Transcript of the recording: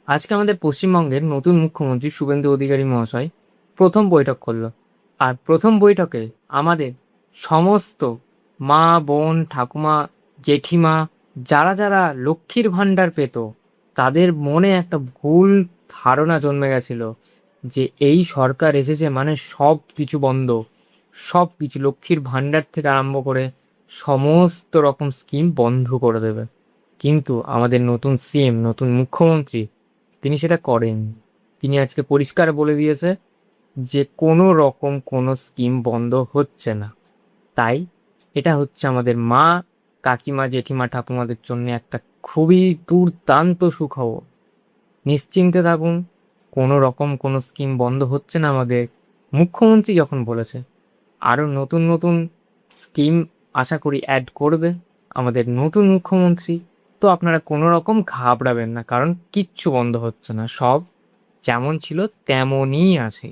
আজকে আমাদের পশ্চিমবঙ্গের নতুন মুখ্যমন্ত্রী শুভেন্দু অধিকারী মহাশয় প্রথম বৈঠক করলো। আর প্রথম বৈঠকে আমাদের সমস্ত মা বোন ঠাকুমা জেঠিমা যারা যারা লক্ষ্মীর ভাণ্ডার পেত তাদের মনে একটা ভুল ধারণা জন্মে গেছিল যে এই সরকার এসেছে মানে সব কিছু বন্ধ, সব কিছু লক্ষ্মীর ভাণ্ডার থেকে আরম্ভ করে সমস্ত রকম স্কিম বন্ধ করে দেবে। কিন্তু আমাদের নতুন সিএম নতুন মুখ্যমন্ত্রী তিনি সেটা করেন। তিনি আজকে পরিষ্কার বলে দিয়েছে যে কোনো রকম কোনো স্কিম বন্ধ হচ্ছে না। তাই এটা হচ্ছে আমাদের মা কাকিমা জেঠিমা ঠাকুমাদের জন্য একটা খুবই দুর্দান্ত সুখবর। নিশ্চিন্তে থাকুন, কোনো রকম কোনো স্কিম বন্ধ হচ্ছে না। আমাদের মুখ্যমন্ত্রী যখন বলেছে আরও নতুন নতুন স্কিম আশা করি অ্যাড করবে আমাদের নতুন মুখ্যমন্ত্রী, তো আপনারা কোনো রকম ঘাবড়াবেন না, কারণ কিচ্ছু বন্ধ হচ্ছে না, সব যেমন ছিল তেমনই আছে।